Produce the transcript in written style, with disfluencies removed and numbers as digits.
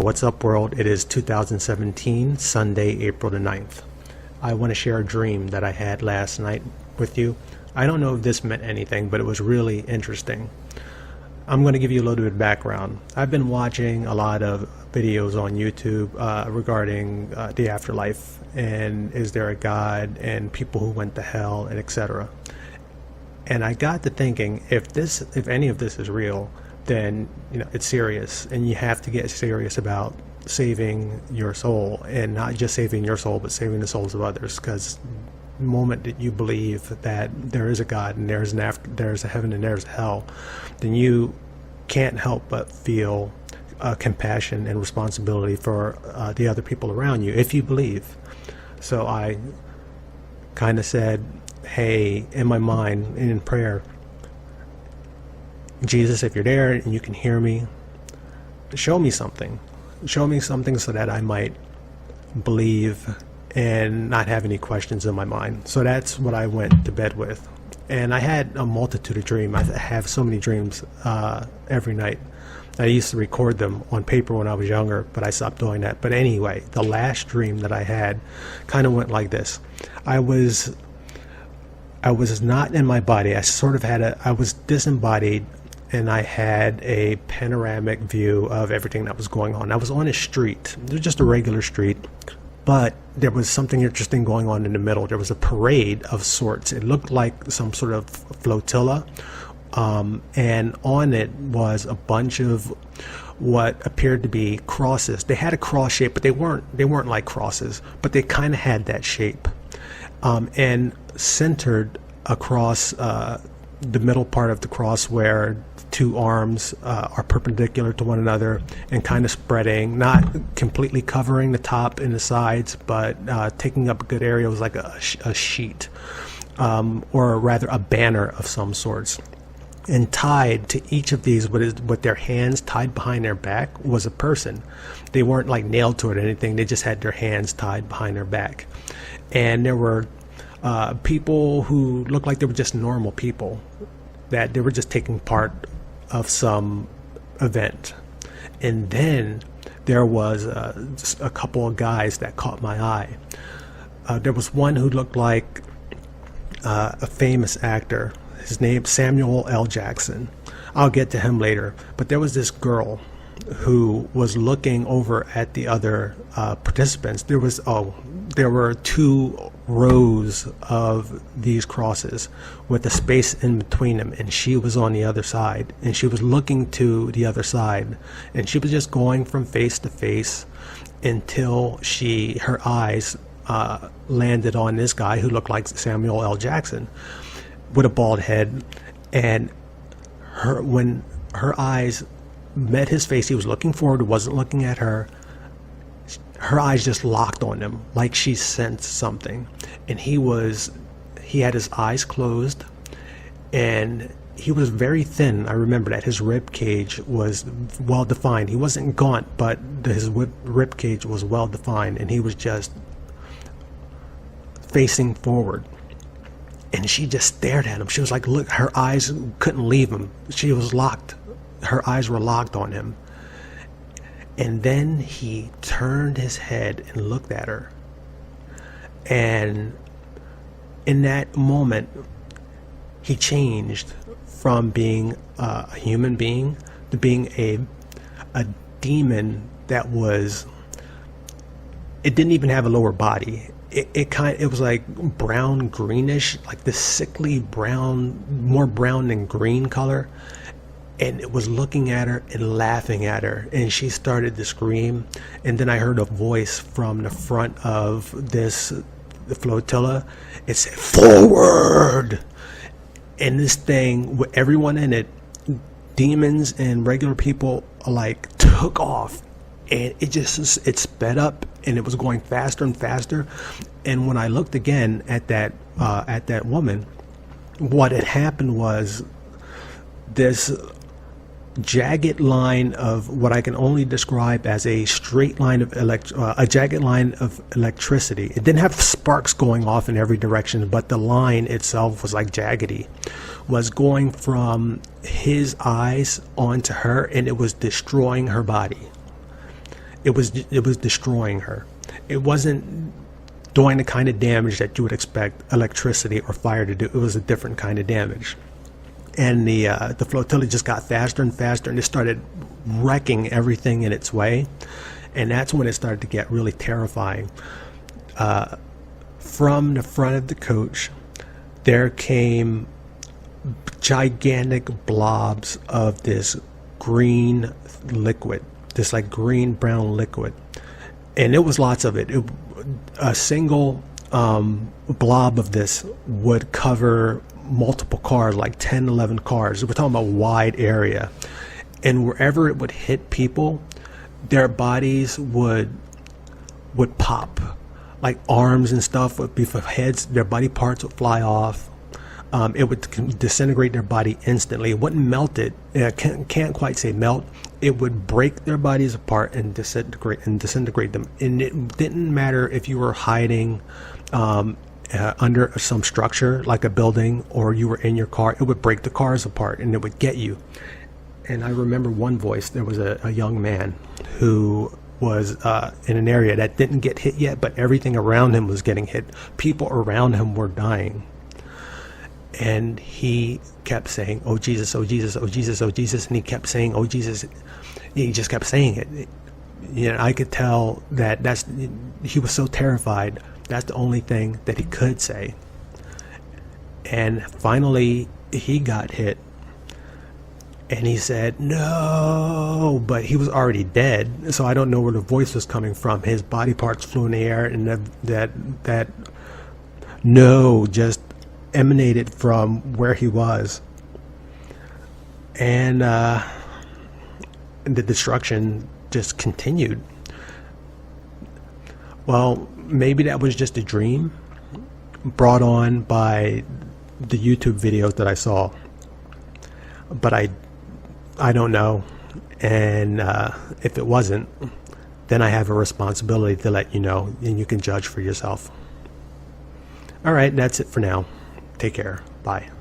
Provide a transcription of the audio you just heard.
What's up, world? It is 2017, Sunday, April the 9th. I want to share a dream that I had last night with you. I don't know if this meant anything, but it was really interesting. I'm going to give you a little bit of background. I've been watching a lot of videos on YouTube regarding the afterlife, and is there a God, and people who went to hell, and etc. And I got to thinking, if any of this is real, then it's serious, and you have to get serious about saving your soul, and not just saving your soul, but saving the souls of others. Because the moment that you believe that there is a God and there's a heaven and there's a hell, then you can't help but feel compassion and responsibility for the other people around you, if you believe. So I kind of said, hey, in my mind and in prayer, Jesus, if you're there and you can hear me, show me something. Show me something so that I might believe and not have any questions in my mind. So that's what I went to bed with. And I had a multitude of dreams. I have so many dreams every night. I used to record them on paper when I was younger, but I stopped doing that. But anyway, the last dream that I had kind of went like this. I was not in my body. I was disembodied, and I had a panoramic view of everything that was going on. I was on a street. It was just a regular street, but there was something interesting going on in the middle. There was a parade of sorts. It looked like some sort of flotilla, and on it was a bunch of what appeared to be crosses. They had a cross shape, but they weren't like crosses, but they kind of had that shape. And centered across the middle part of the cross, where two arms are perpendicular to one another and kind of spreading, not completely covering the top and the sides, but taking up a good area. It was like a sheet, or rather a banner of some sorts. And tied to each of these with their hands tied behind their back was a person. They weren't like nailed to it or anything. They just had their hands tied behind their back. And there were people who looked like they were just normal people, that they were just taking part of some event. And then there was just a couple of guys that caught my eye. There was one who looked like a famous actor. His name Samuel L. Jackson. I'll get to him later. But there was this girl who was looking over at the other participants. There were two rows of these crosses with a space in between them, and she was on the other side, and she was looking to the other side, and she was just going from face to face until her eyes landed on this guy who looked like Samuel L. Jackson with a bald head. And when her eyes met his face, he was looking forward, he wasn't looking at her. Her eyes just locked on him, like she sensed something. And he had his eyes closed, and he was very thin. I remember that. His rib cage was well defined. He wasn't gaunt, but his rib cage was well defined, and he was just facing forward. And she just stared at him. She was like, look, her eyes couldn't leave him. She was locked. Her eyes were locked on him. And then he turned his head and looked at her. And in that moment, he changed from being a human being to being a demon that it didn't even have a lower body. It was like brown greenish, like this sickly brown, more brown than green color. And it was looking at her and laughing at her, and she started to scream. And then I heard a voice from the front of the flotilla. It said, "Forward!" And this thing, with everyone in it, demons and regular people, like took off, and it sped up, and it was going faster and faster. And when I looked again at that woman, what had happened was this jagged line of what I can only describe as a straight line of a jagged line of electricity. It didn't have sparks going off in every direction, but the line itself was like jaggedy, was going from his eyes onto her, and it was destroying her body. it was destroying her. It wasn't doing the kind of damage that you would expect electricity or fire to do. It was a different kind of damage. And the flotilla just got faster and faster, and it started wrecking everything in its way. And that's when it started to get really terrifying. From the front of the coach, there came gigantic blobs of this green liquid, this like green brown liquid, and it was lots of it. A single blob of this would cover multiple cars, like 10, 11 cars. We're talking about a wide area, and wherever it would hit people, their bodies would pop, like arms and stuff would be for heads. Their body parts would fly off. It would disintegrate their body instantly. It wouldn't melt it. Can't quite say melt. It would break their bodies apart and disintegrate them. And it didn't matter if you were hiding under some structure like a building, or you were in your car. It would break the cars apart and it would get you. And I remember one voice. There was a young man who was in an area that didn't get hit yet, but everything around him was getting hit. People around him were dying. And he kept saying, "Oh Jesus, oh Jesus, oh Jesus, oh Jesus," and he kept saying, "Oh Jesus." He just kept saying it. You know, I could tell that he was so terrified. That's the only thing that he could say. And finally, he got hit, and he said, "No," but he was already dead. So I don't know where the voice was coming from. His body parts flew in the air, and that "no" just emanated from where he was. And the destruction just continued. Well, maybe that was just a dream brought on by the YouTube videos that I saw, but I don't know. And if it wasn't, then I have a responsibility to let you know, and you can judge for yourself. All right, that's it for now. Take care. Bye.